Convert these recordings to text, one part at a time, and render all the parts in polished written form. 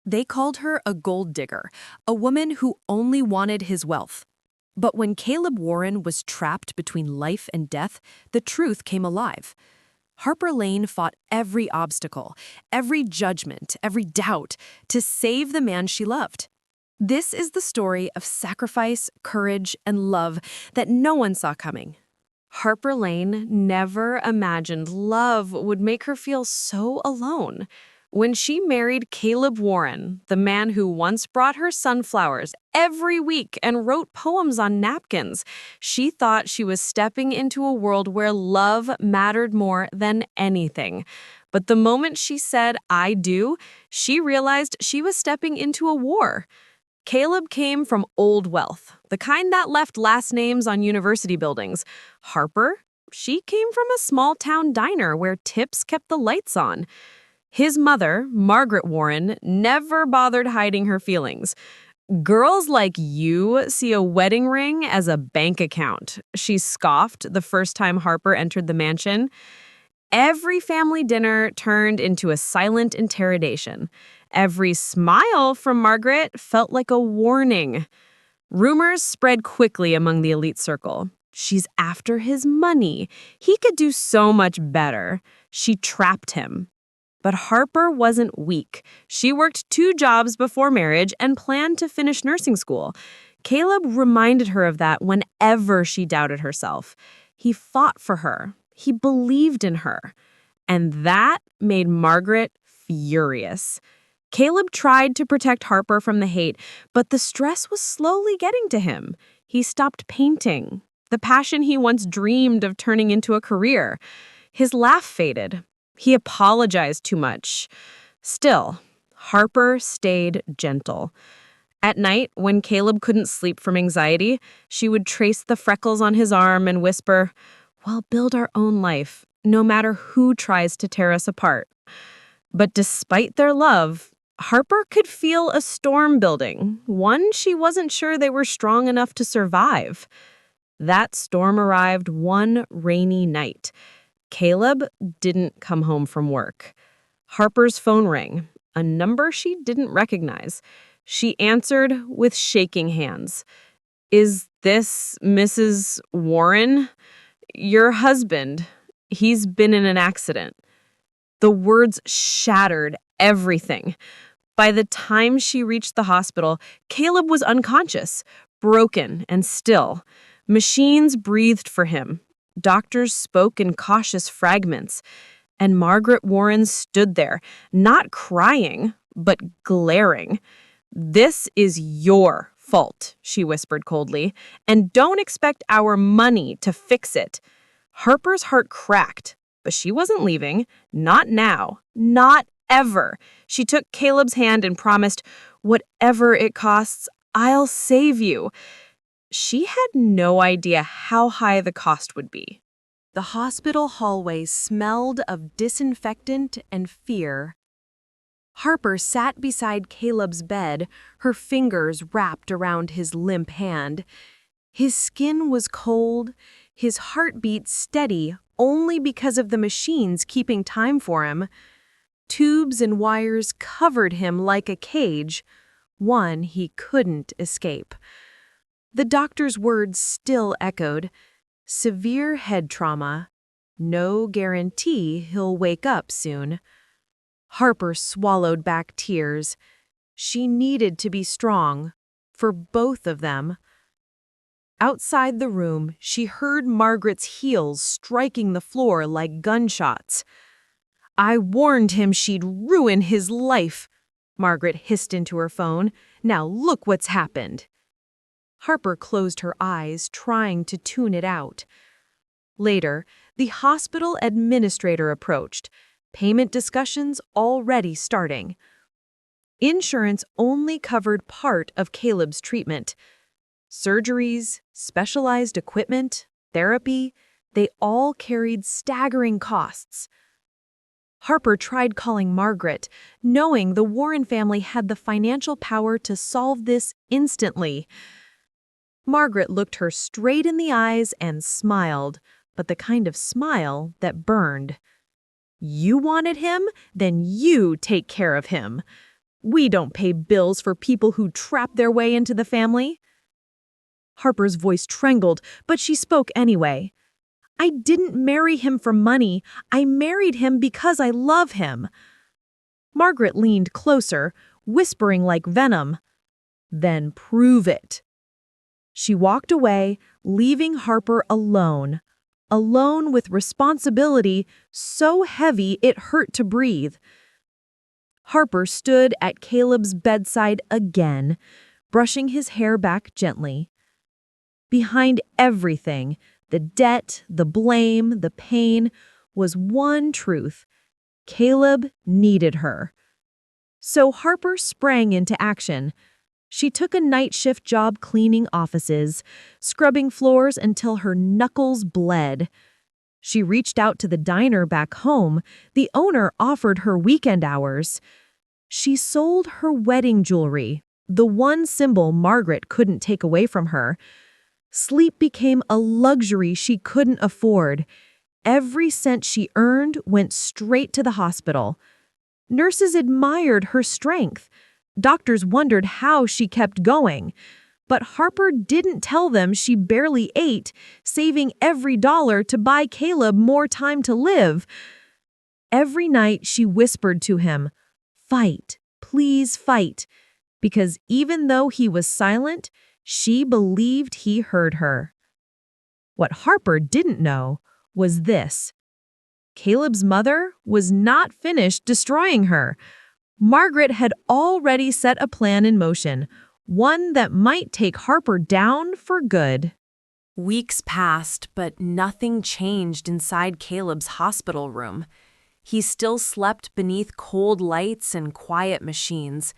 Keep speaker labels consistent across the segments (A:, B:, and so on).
A: They called her a gold digger, a woman who only wanted his wealth. But when Caleb Warren was trapped between life and death, the truth came alive. Harper Lane fought every obstacle, every judgment, every doubt to save the man she loved. This is the story of sacrifice, courage, and love that no one saw coming. Harper Lane never imagined love would make her feel so alone. When she married Caleb Warren, the man who once brought her sunflowers every week and wrote poems on napkins, she thought she was stepping into a world where love mattered more than anything. But the moment she said, "I do," she realized she was stepping into a war. Caleb came from old wealth, the kind that left last names on university buildings. Harper, she came from a small-town diner where tips kept the lights on. His mother, Margaret Warren, never bothered hiding her feelings. "Girls like you see a wedding ring as a bank account," she scoffed the first time Harper entered the mansion. Every family dinner turned into a silent interrogation. Every smile from Margaret felt like a warning. Rumors spread quickly among the elite circle. "She's after his money. He could do so much better." She trapped him. But Harper wasn't weak. She worked 2 jobs before marriage and planned to finish nursing school. Caleb reminded her of that whenever she doubted herself. He fought for her. He believed in her. And that made Margaret furious. Caleb tried to protect Harper from the hate, but the stress was slowly getting to him. He stopped painting, the passion he once dreamed of turning into a career. His laugh faded. He apologized too much. Still, Harper stayed gentle. At night, when Caleb couldn't sleep from anxiety, she would trace the freckles on his arm and whisper, "We'll build our own life, no matter who tries to tear us apart." But despite their love, Harper could feel a storm building, one she wasn't sure they were strong enough to survive. That storm arrived one rainy night. Caleb didn't come home from work. Harper's phone rang, a number she didn't recognize. She answered with shaking hands. "Is this Mrs. Warren? Your husband. He's been in an accident." The words shattered everything. By the time she reached the hospital, Caleb was unconscious, broken and still. Machines breathed for him. Doctors spoke in cautious fragments. And Margaret Warren stood there, not crying, but glaring. "This is your fault," she whispered coldly, "and don't expect our money to fix it." Harper's heart cracked, but she wasn't leaving. Not now. Not ever. She took Caleb's hand and promised, "Whatever it costs, I'll save you." She had no idea how high the cost would be. The hospital hallway smelled of disinfectant and fear. Harper sat beside Caleb's bed, her fingers wrapped around his limp hand. His skin was cold, his heartbeat steady only because of the machines keeping time for him. Tubes and wires covered him like a cage, one he couldn't escape. The doctor's words still echoed. Severe head trauma. No guarantee he'll wake up soon. Harper swallowed back tears. She needed to be strong, for both of them. Outside the room, she heard Margaret's heels striking the floor like gunshots. "I warned him she'd ruin his life," Margaret hissed into her phone. "Now look what's happened." Harper closed her eyes, trying to tune it out. Later, the hospital administrator approached, payment discussions already starting. Insurance only covered part of Caleb's treatment. Surgeries, specialized equipment, therapy, they all carried staggering costs. Harper tried calling Margaret, knowing the Warren family had the financial power to solve this instantly. Margaret looked her straight in the eyes and smiled, but the kind of smile that burned. "You wanted him? Then you take care of him." We don't pay bills for people who trap their way into the family." Harper's voice trembled, but she spoke anyway. "I didn't marry him for money. I married him because I love him." Margaret leaned closer, whispering like venom, "Then prove it." She walked away, leaving Harper alone with responsibility so heavy it hurt to breathe. Harper stood at Caleb's bedside again, brushing his hair back gently. Behind everything, the debt, the blame, the pain, was one truth. Caleb needed her. So Harper sprang into action. She took a night shift job cleaning offices, scrubbing floors until her knuckles bled. She reached out to the diner back home. The owner offered her weekend hours. She sold her wedding jewelry, the one symbol Margaret couldn't take away from her. Sleep became a luxury she couldn't afford. Every cent she earned went straight to the hospital. Nurses admired her strength. Doctors wondered how she kept going. But Harper didn't tell them she barely ate, saving every dollar to buy Caleb more time to live. Every night she whispered to him, "Fight, please fight," because even though he was silent, she believed he heard her. What Harper didn't know was this: Caleb's mother was not finished destroying her. Margaret had already set a plan in motion, one that might take Harper down for good. Weeks passed, but nothing changed inside Caleb's hospital room. He still slept beneath cold lights and quiet machines.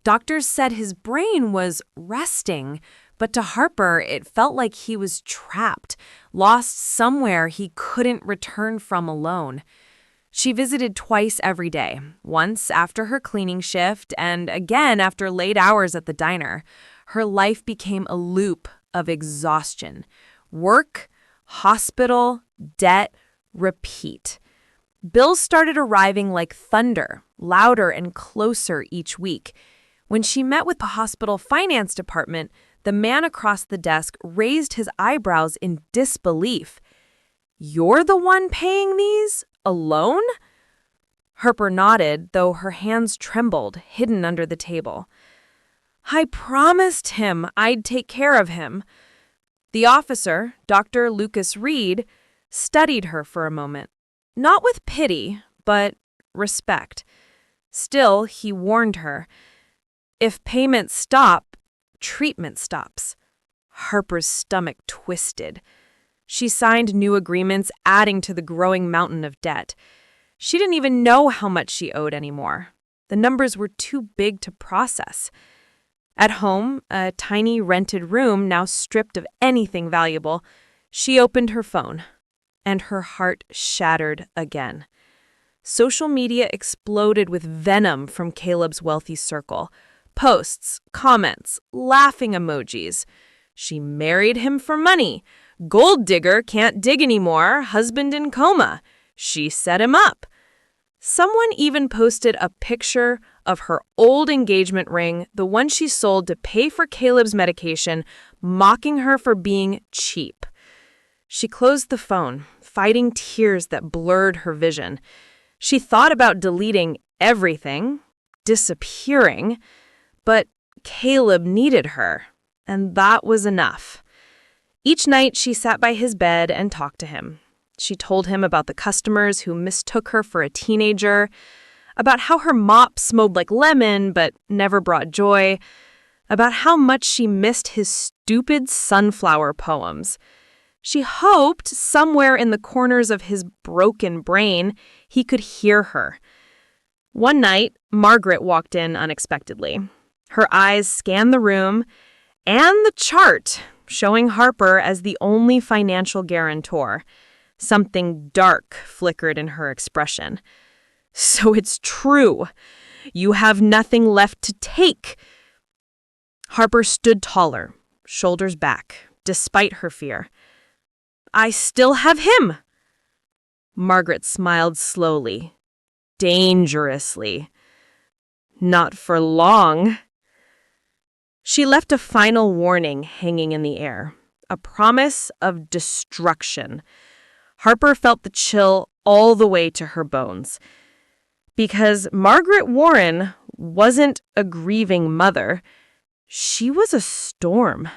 A: Doctors said his brain was resting, but to Harper, it felt like he was trapped, lost somewhere he couldn't return from alone. She visited twice every day, once after her cleaning shift and again after late hours at the diner. Her life became a loop of exhaustion. Work, hospital, debt, repeat. Bills started arriving like thunder, louder and closer each week. When she met with the hospital finance department, the man across the desk raised his eyebrows in disbelief. "You're the one paying these? Alone?" Harper nodded, though her hands trembled, hidden under the table. "I promised him I'd take care of him." The officer, Dr. Lucas Reed, studied her for a moment. Not with pity, but respect. Still, he warned her, "If payments stop, treatment stops." Harper's stomach twisted. She signed new agreements, adding to the growing mountain of debt. She didn't even know how much she owed anymore. The numbers were too big to process. At home, a tiny rented room now stripped of anything valuable, she opened her phone, and her heart shattered again. Social media exploded with venom from Caleb's wealthy circle. Posts, comments, laughing emojis. She married him for money. Gold digger can't dig anymore, husband in coma. She set him up. Someone even posted a picture of her old engagement ring, the one she sold to pay for Caleb's medication, mocking her for being cheap. She closed the phone, fighting tears that blurred her vision. She thought about deleting everything, disappearing, but Caleb needed her, and that was enough. Each night she sat by his bed and talked to him. She told him about the customers who mistook her for a teenager, about how her mop smelled like lemon but never brought joy, about how much she missed his stupid sunflower poems. She hoped somewhere in the corners of his broken brain he could hear her. One night, Margaret walked in unexpectedly. Her eyes scanned the room and the chart, showing Harper as the only financial guarantor. Something dark flickered in her expression. "So it's true. You have nothing left to take." Harper stood taller, shoulders back, despite her fear. "I still have him." Margaret smiled slowly, dangerously.
B: Not for long. She left a final warning hanging in the air, a promise of destruction. Harper felt the chill all the way to her bones. Because Margaret Warren wasn't a grieving mother. She was a storm,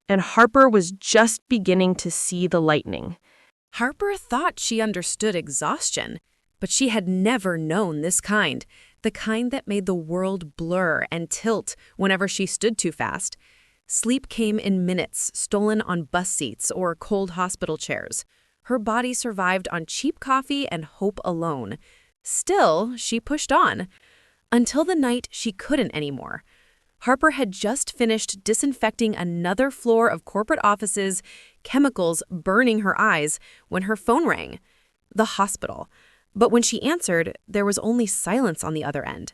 B: and Harper was just beginning to see the lightning.
A: Harper thought she understood exhaustion, but she had never known this kind, the kind that made the world blur and tilt whenever she stood too fast. Sleep came in minutes, stolen on bus seats or cold hospital chairs. Her body survived on cheap coffee and hope alone. Still, she pushed on, until the night she couldn't anymore. Harper had just finished disinfecting another floor of corporate offices, chemicals burning her eyes, when her phone rang. The hospital. But when she answered, there was only silence on the other end.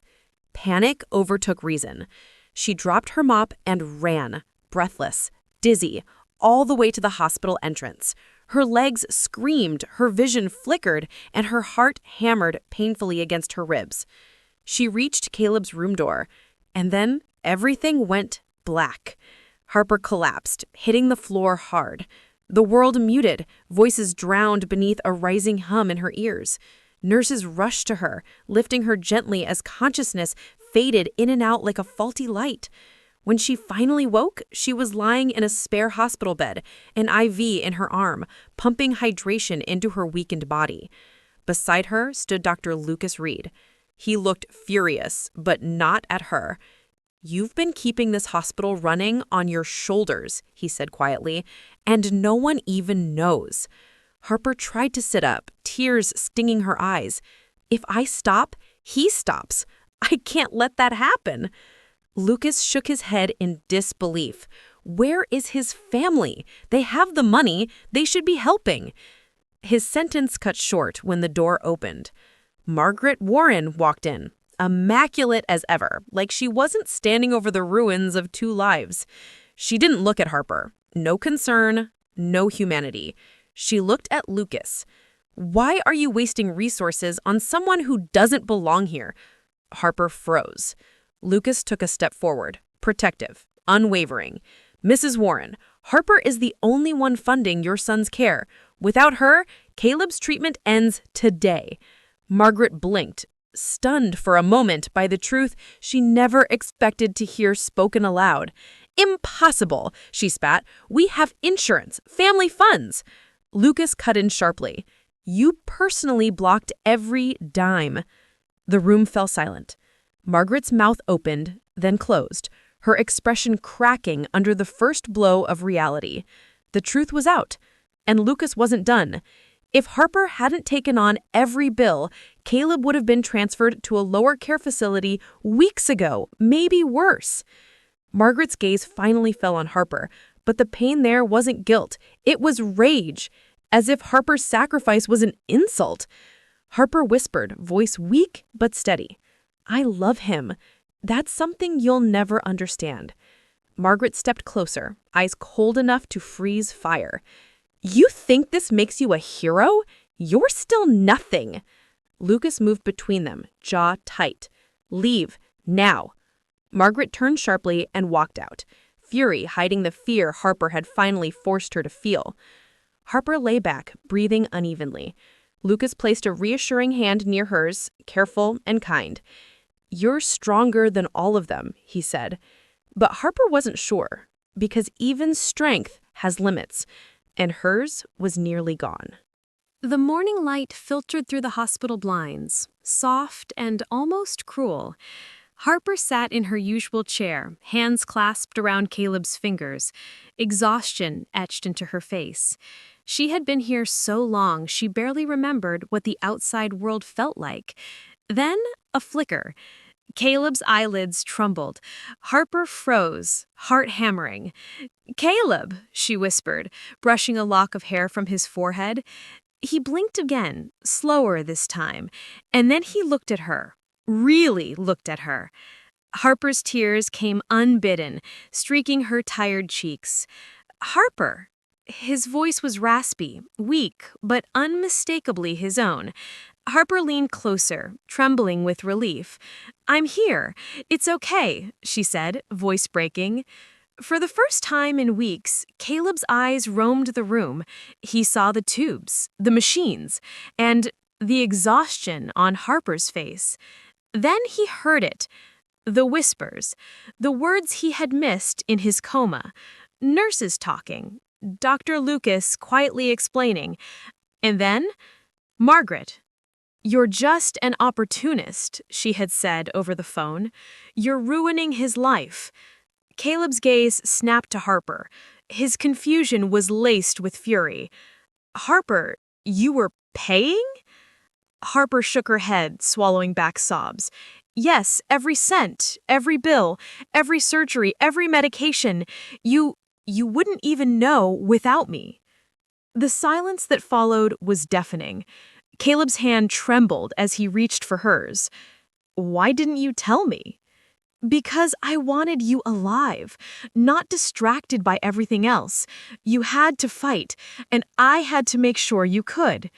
A: Panic overtook reason. She dropped her mop and ran, breathless, dizzy, all the way to the hospital entrance. Her legs screamed, her vision flickered, and her heart hammered painfully against her ribs. She reached Caleb's room door, and then everything went black. Harper collapsed, hitting the floor hard. The world muted, voices drowned beneath a rising hum in her ears. Nurses rushed to her, lifting her gently as consciousness faded in and out like a faulty light. When she finally woke, she was lying in a spare hospital bed, an IV in her arm, pumping hydration into her weakened body. Beside her stood Dr. Lucas Reed. He looked furious, but not at her. "You've been keeping this hospital running on your shoulders," he said quietly, "and no one even knows." Harper tried to sit up, tears stinging her eyes. "If I stop, he stops. I can't let that happen." Lucas shook his head in disbelief. Where is his family? They have the money. They should be helping. His sentence cut short when the door opened. Margaret Warren walked in, immaculate as ever, like she wasn't standing over the ruins of two lives. She didn't look at Harper. No concern, no humanity. She looked at Lucas. "Why are you wasting resources on someone who doesn't belong here?" Harper froze. Lucas took a step forward, protective, unwavering. "Mrs. Warren, Harper is the only one funding your son's care. Without her, Caleb's treatment ends today." Margaret blinked, stunned for a moment by the truth she never expected to hear spoken aloud. "Impossible," she spat. "We have insurance, family funds." Lucas cut in sharply. "You personally blocked every dime." The room fell silent. Margaret's mouth opened, then closed, her expression cracking under the first blow of reality. The truth was out, and Lucas wasn't done. If Harper hadn't taken on every bill, Caleb would have been transferred to a lower care facility weeks ago, maybe worse. Margaret's gaze finally fell on Harper, but the pain there wasn't guilt. It was rage, as if Harper's sacrifice was an insult. Harper whispered, voice weak but steady. "I love him. That's something you'll never understand." Margaret stepped closer, eyes cold enough to freeze fire. "You think this makes you a hero? You're still nothing." Lucas moved between them, jaw tight. "Leave, now." Margaret turned sharply and walked out, fury hiding the fear Harper had finally forced her to feel. Harper lay back, breathing unevenly. Lucas placed a reassuring hand near hers, careful and kind. "You're stronger than all of them," he said. But Harper wasn't sure, because even strength has limits, and hers was nearly gone. The morning light filtered through the hospital blinds, soft and almost cruel. Harper sat in her usual chair, hands clasped around Caleb's fingers, exhaustion etched into her face. She had been here so long she barely remembered what the outside world felt like. Then, a flicker. Caleb's eyelids trembled. Harper froze, heart hammering. "Caleb," she whispered, brushing a lock of hair from his forehead. He blinked again, slower this time, and then he looked at her, really looked at her. Harper's tears came unbidden, streaking her tired cheeks. "Harper." His voice was raspy, weak, but unmistakably his own.
B: Harper leaned closer, trembling with relief. "I'm here. It's okay," she said, voice breaking. For the first time in weeks, Caleb's eyes roamed the room. He saw the tubes, the machines, and the exhaustion on Harper's face. Then he heard it, the whispers, the words he had missed in his coma. Nurses talking, Dr. Lucas quietly explaining, and then Margaret. "You're just an opportunist," she had said over the phone. "You're ruining his life." Caleb's gaze snapped to Harper. His confusion was laced with fury. "Harper, you were paying?" Harper shook her head, swallowing back sobs. "Yes, every cent, every bill, every surgery, every medication. You wouldn't even know without me." The silence that followed was deafening. Caleb's hand trembled as he reached for hers. "Why didn't you tell me?" "Because I wanted you alive, not distracted by everything else. You had to fight, and I had to make sure you could."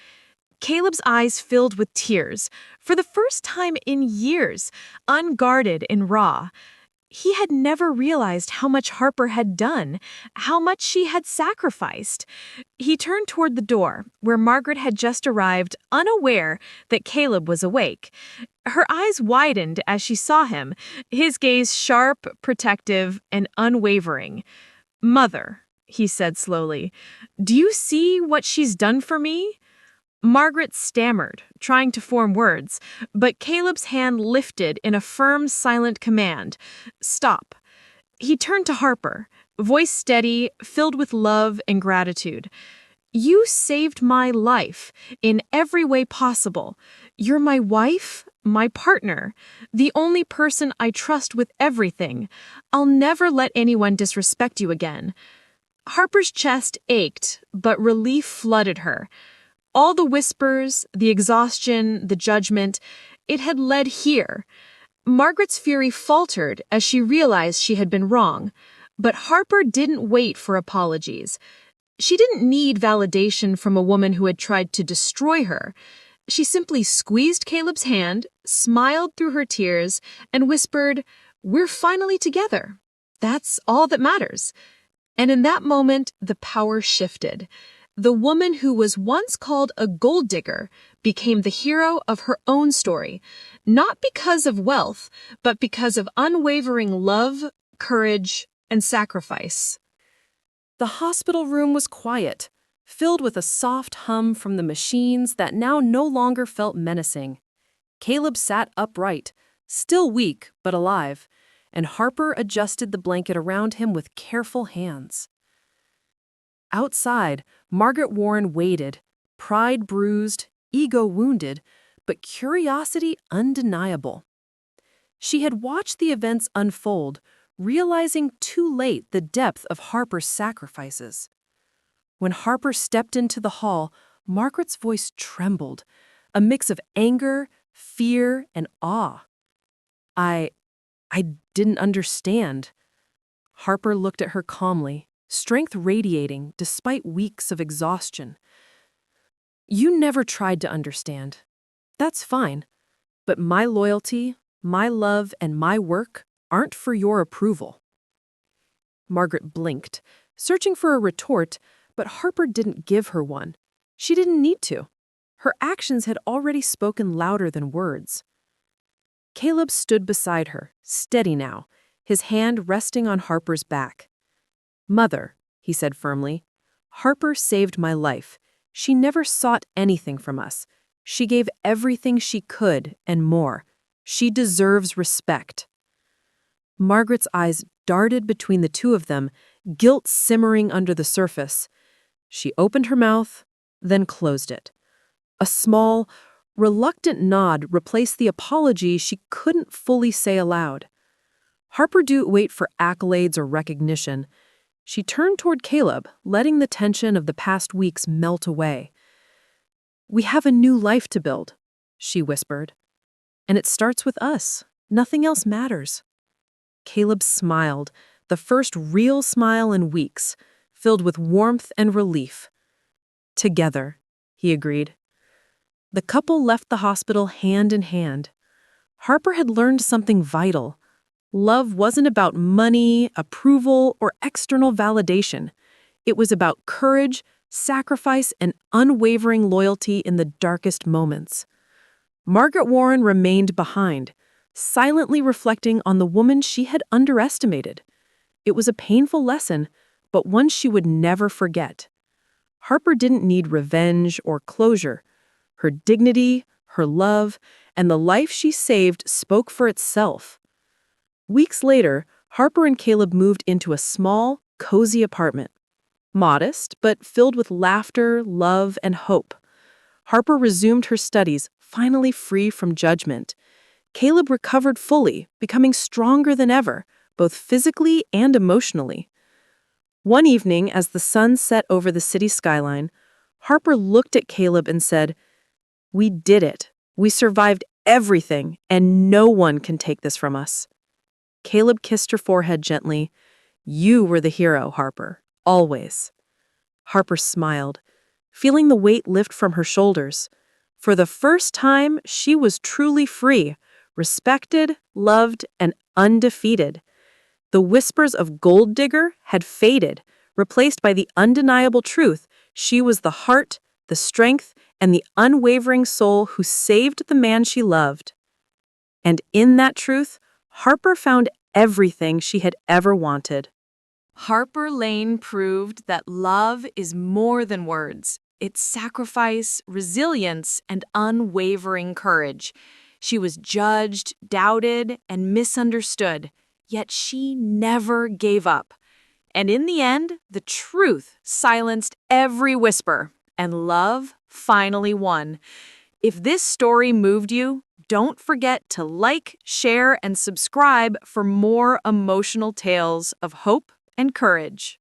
B: Caleb's eyes filled with tears, for the first time in years, unguarded and raw. He had never realized how much Harper had done, how much she had sacrificed. He turned toward the door, where Margaret had just arrived, unaware that Caleb was awake. Her eyes widened as she saw him, his gaze sharp, protective, and unwavering. "Mother," he said slowly, "do you see what she's done for me?" Margaret stammered, trying to form words, but Caleb's hand lifted in a firm, silent command. "Stop." He turned to Harper, voice steady, filled with love and gratitude. "You saved my life in every way possible. You're my wife, my partner, the only person I trust with everything. I'll never let anyone disrespect you again." Harper's chest ached, but relief flooded her. All the whispers, the exhaustion, the judgment, it had led here. Margaret's fury faltered as she realized she had been wrong, but Harper didn't wait for apologies. She didn't need validation from a woman who had tried to destroy her. She simply squeezed Caleb's hand, smiled through her tears, and whispered, "We're finally together. That's all that matters." And in that moment, the power shifted. The woman who was once called a gold digger became the hero of her own story, not because of wealth, but because of unwavering love, courage, and sacrifice.
A: The hospital room was quiet, filled with a soft hum from the machines that now no longer felt menacing. Caleb sat upright, still weak but alive, and Harper adjusted the blanket around him with careful hands. Outside, Margaret Warren waited, pride bruised, ego wounded, but curiosity undeniable. She had watched the events unfold, realizing too late the depth of Harper's sacrifices. When Harper stepped into the hall, Margaret's voice trembled, a mix of anger, fear, and awe. I didn't understand." Harper looked at her calmly, strength radiating despite weeks of exhaustion. "You never tried to understand. That's fine. But my loyalty, my love, and my work aren't for your approval." Margaret blinked, searching for a retort, but Harper didn't give her one. She didn't need to. Her actions had already spoken louder than words. Caleb stood beside her, steady now, his hand resting on Harper's back. "Mother," he said firmly, "Harper saved my life. She never sought anything from us. She gave everything she could and more. She deserves respect." Margaret's eyes darted between the two of them, guilt simmering under the surface. She opened her mouth, then closed it. A small, reluctant nod replaced the apology she couldn't fully say aloud. Harper didn't wait for accolades or recognition. She turned toward Caleb, letting the tension of the past weeks melt away. "We have a new life to build," she whispered. "And it starts with us. Nothing else matters." Caleb smiled, the first real smile in weeks, filled with warmth and relief. "Together," he agreed. The couple left the hospital hand in hand. Harper had learned something vital. Love wasn't about money, approval, or external validation. It was about courage, sacrifice, and unwavering loyalty in the darkest moments. Margaret Warren remained behind, silently reflecting on the woman she had underestimated. It was a painful lesson, but one she would never forget. Harper didn't need revenge or closure. Her dignity, her love, and the life she saved spoke for itself. Weeks later, Harper and Caleb moved into a small, cozy apartment. Modest, but filled with laughter, love, and hope. Harper resumed her studies, finally free from judgment. Caleb recovered fully, becoming stronger than ever, both physically and emotionally. One evening, as the sun set over the city skyline, Harper looked at Caleb and said, "We did it. We survived everything, and no one can take this from us." Caleb kissed her forehead gently. "You were the hero, Harper. Always." Harper smiled, feeling the weight lift from her shoulders. For the first time, she was truly free, respected, loved, and undefeated. The whispers of gold digger had faded, replaced by the undeniable truth she was the heart, the strength, and the unwavering soul who saved the man she loved. And in that truth, Harper found everything she had ever wanted.
B: Harper Lane proved that love is more than words. It's sacrifice, resilience, and unwavering courage. She was judged, doubted, and misunderstood, yet she never gave up. And in the end, the truth silenced every whisper, and love finally won. If this story moved you, don't forget to like, share, and subscribe for more emotional tales of hope and courage.